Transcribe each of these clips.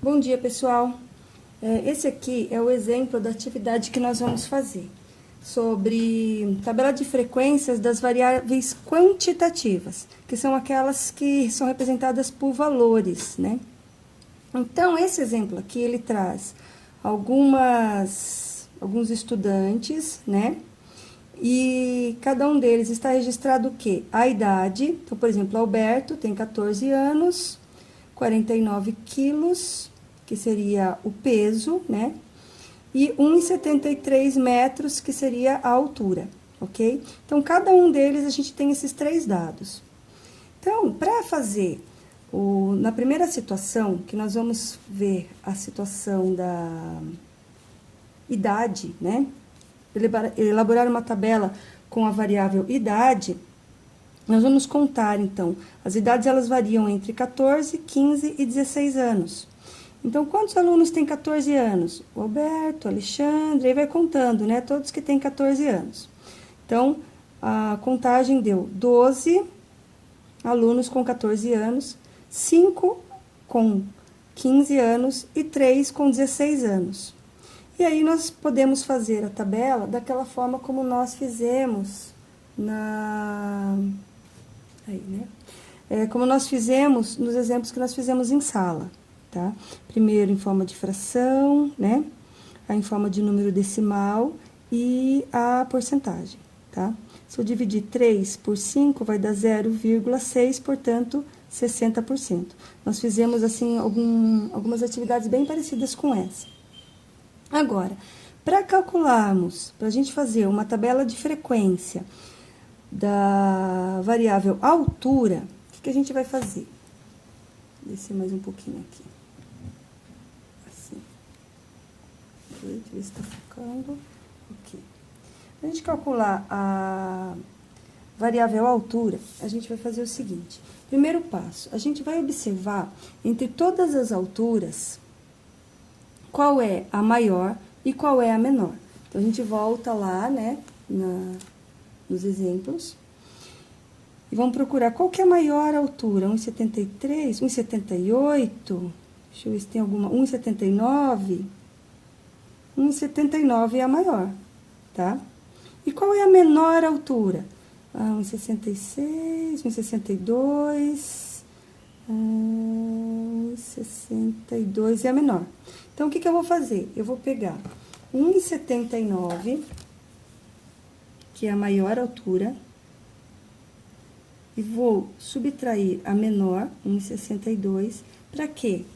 Bom dia, pessoal. Esse aqui é o exemplo da atividade que nós vamos fazer sobre tabela de frequências das variáveis quantitativas, que são aquelas que são representadas por valores, né? Então, esse exemplo aqui, ele traz alguns estudantes, né? E cada um deles está registrado o quê? A idade. Então, por exemplo, Alberto tem 14 anos, 49 quilos, que seria o peso, né? E 1,73 metros, que seria a altura, ok? Então, cada um deles a gente tem esses três dados. Então, para fazer na primeira situação, que nós vamos ver a situação da idade, né? Elaborar uma tabela com a variável idade, nós vamos contar, então, as idades elas variam entre 14, 15 e 16 anos. Então, quantos alunos têm 14 anos? O Alberto, o Alexandre, aí vai contando, né? Todos que têm 14 anos. Então, a contagem deu 12 alunos com 14 anos, 5 com 15 anos e 3 com 16 anos. E aí, nós podemos fazer a tabela daquela forma como nós fizemos como nós fizemos nos exemplos que nós fizemos em sala, tá? Primeiro em forma de fração, né? Aí em forma de número decimal e a porcentagem, tá? Se eu dividir 3 por 5, vai dar 0,6, portanto, 60%. Nós fizemos, assim, algumas atividades bem parecidas com essa. Agora, para calcularmos, para a gente fazer uma tabela de frequência da variável altura, o que a gente vai fazer? Descer mais um pouquinho aqui. Assim. Deixa eu ver se está ficando. Ok. Para a gente calcular a variável altura, a gente vai fazer o seguinte. Primeiro passo, a gente vai observar entre todas as alturas qual é a maior e qual é a menor. Então, a gente volta lá, né, nos exemplos. E vamos procurar qual que é a maior altura, 1,73, 1,78, deixa eu ver se tem alguma, 1,79, 1,79 é a maior, tá? E qual é a menor altura? 1,66, 1,62, 1,62 é a menor. Então, o que eu vou fazer? Eu vou pegar 1,79, que é a maior altura, e vou subtrair a menor, 1,62, para quê?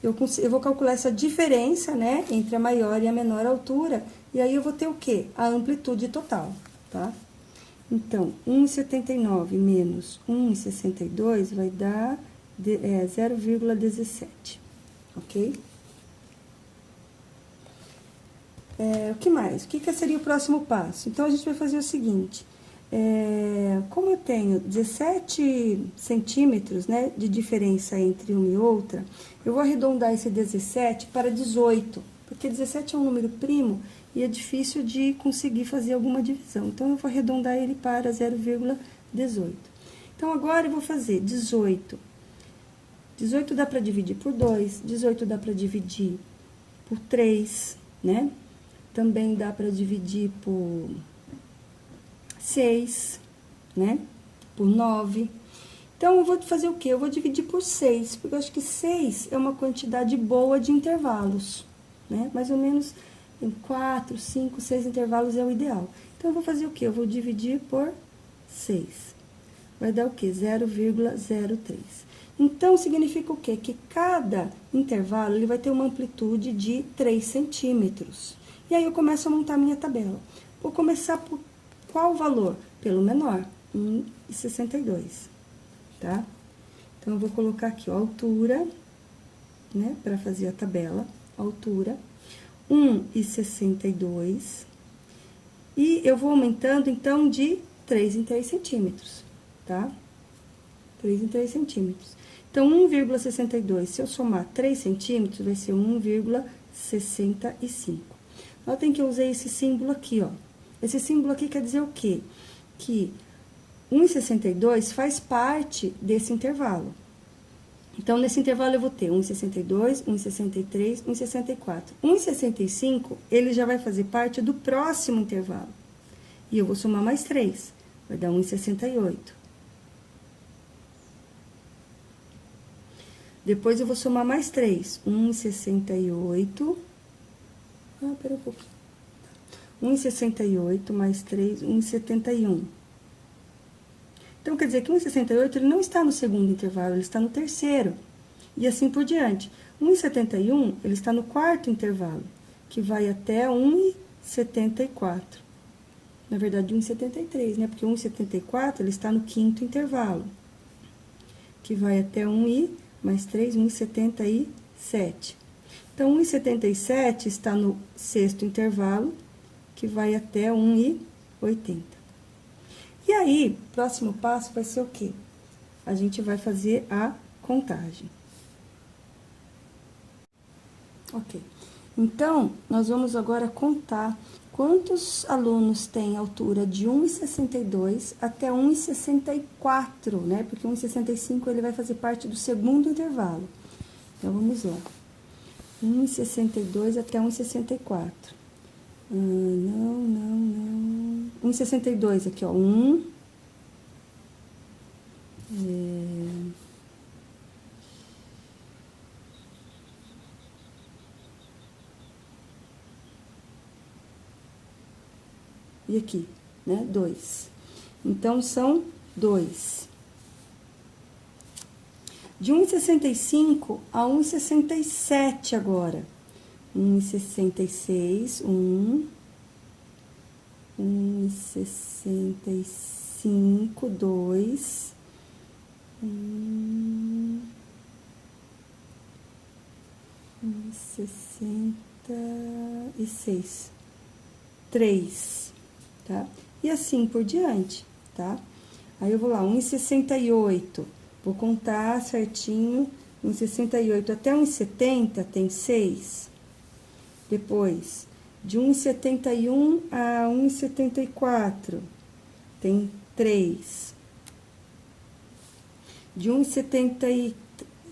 Eu vou calcular essa diferença, né, entre a maior e a menor altura, e aí eu vou ter o quê? A amplitude total, tá? Então, 1,79 menos 1,62 vai dar 0,17, ok? O que mais? O que seria o próximo passo? Então, a gente vai fazer o seguinte. Como eu tenho 17 centímetros, né, de diferença entre uma e outra, eu vou arredondar esse 17 para 18, porque 17 é um número primo e é difícil de conseguir fazer alguma divisão. Então, eu vou arredondar ele para 0,18. Então, agora eu vou fazer 18. 18 dá para dividir por 2, 18 dá para dividir por 3, né? Também dá para dividir por 6, né? Por 9. Então, eu vou fazer o quê? Eu vou dividir por 6, porque eu acho que 6 é uma quantidade boa de intervalos, né? Mais ou menos em 4, 5, 6 intervalos é o ideal. Então, eu vou fazer o quê? Eu vou dividir por 6. Vai dar o quê? 0,03. Então, significa o quê? Que cada intervalo ele vai ter uma amplitude de 3 centímetros. E aí, eu começo a montar a minha tabela. Vou começar por qual valor? Pelo menor, 1,62, tá? Então, eu vou colocar aqui, ó, a altura, né, para fazer a tabela, altura, 1,62, e eu vou aumentando, então, de 3 em 3 centímetros, tá? 3 em 3 centímetros. Então, 1,62, se eu somar 3 centímetros, vai ser 1,65. Notem que eu usei esse símbolo aqui, ó. Esse símbolo aqui quer dizer o quê? Que 1,62 faz parte desse intervalo. Então, nesse intervalo, eu vou ter 1,62, 1,63, 1,64. 1,65, ele já vai fazer parte do próximo intervalo. E eu vou somar mais 3, vai dar 1,68. Depois, eu vou somar mais 3, 1,68. Ah, pera um pouquinho. 1,68 mais 3, 1,71. Então, quer dizer que 1,68 ele não está no segundo intervalo, ele está no terceiro. E assim por diante. 1,71 ele está no quarto intervalo, que vai até 1,74. Na verdade, 1,73, né? Porque 1,74 ele está no quinto intervalo, que vai até 1 mais 3, 1,77. Então, 1,77 está no sexto intervalo, que vai até 1,80. E aí, próximo passo vai ser o quê? A gente vai fazer a contagem. Ok. Então, nós vamos agora contar quantos alunos têm altura de 1,62 até 1,64, né? Porque 1,65 ele vai fazer parte do segundo intervalo. Então, vamos lá. 1,62 até 1,64. Não. 1,62 aqui, ó. 1. E aqui, né? 2. Então, são 2. De 1,65 a 1,67 agora. 1,66, 1,65, 2, 1,66, 3, tá? E assim por diante, tá? Aí, eu vou lá, 1,68, vou contar certinho, 1,68 até 1,70 tem 6. Depois, de 1,71 a 1,74, tem 3. De 1,74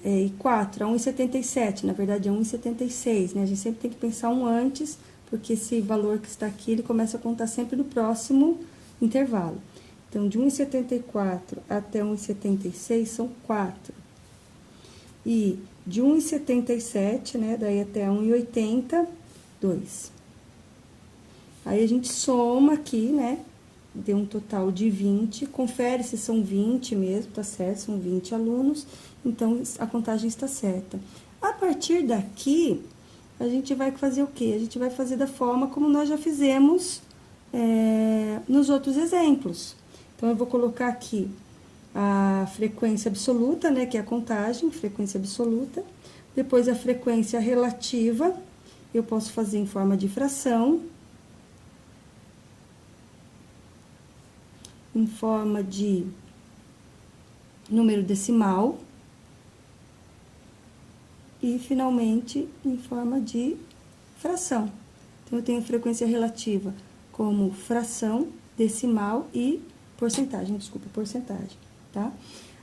a 1,77, na verdade, é 1,76, né? A gente sempre tem que pensar um antes, porque esse valor que está aqui, ele começa a contar sempre no próximo intervalo. Então, de 1,74 até 1,76 são 4. E de 1,77, né, daí até 1,80, 2. Aí, a gente soma aqui, né, deu um total de 20, confere se são 20 mesmo, tá certo? São 20 alunos, então, a contagem está certa. A partir daqui, a gente vai fazer o quê? A gente vai fazer da forma como nós já fizemos nos outros exemplos. Então, eu vou colocar aqui a frequência absoluta, né, que é a contagem, frequência absoluta. Depois, a frequência relativa, eu posso fazer em forma de fração, em forma de número decimal e, finalmente, em forma de fração. Então, eu tenho frequência relativa como fração, decimal e porcentagem, porcentagem, tá?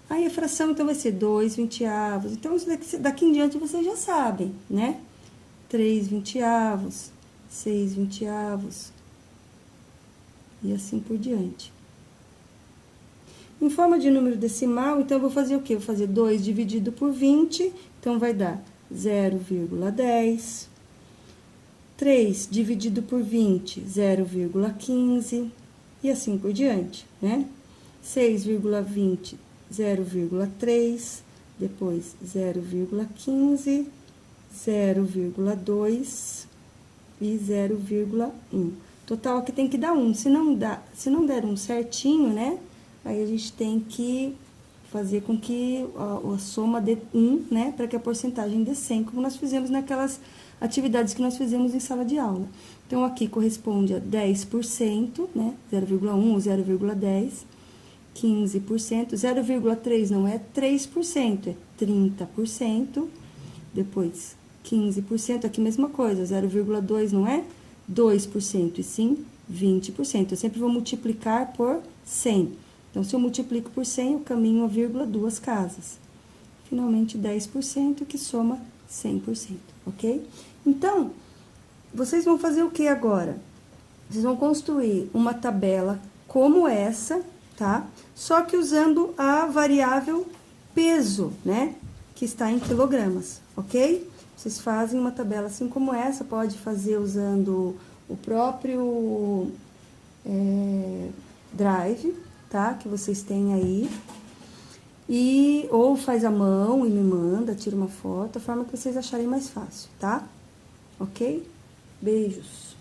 Aí, a fração, então, vai ser 2 vinteavos. Então, isso daqui em diante, vocês já sabem, né? 3 vinteavos, 6 vinteavos, e assim por diante. Em forma de número decimal, então, eu vou fazer o quê? Eu vou fazer 2 dividido por 20, então, vai dar 0,10. 3 dividido por 20, 0,15, e assim por diante, né? 6,20, 0,3, depois 0,15, 0,2 e 0,1. Total aqui tem que dar 1. Se não der 1 certinho, né? Aí, a gente tem que fazer com que a soma dê 1, né? Para que a porcentagem dê 100, como nós fizemos naquelas atividades que nós fizemos em sala de aula. Então, aqui corresponde a 10%, né? 0,1 ou 0,10, 15%, 0,3 não é 3%, é 30%, depois 15%, aqui mesma coisa, 0,2 não é 2%, e sim 20%. Eu sempre vou multiplicar por 100. Então, se eu multiplico por 100, eu caminho a vírgula 2 casas. finalmente 10%, que soma 100%, ok? Então, vocês vão fazer o que agora? Vocês vão construir uma tabela como essa, tá? Só que usando a variável peso, né? Que está em quilogramas, ok? Vocês fazem uma tabela assim como essa, pode fazer usando o próprio Drive, tá? Que vocês têm aí. Ou faz à mão e me manda, tira uma foto, a forma que vocês acharem mais fácil, tá? Ok? Beijos!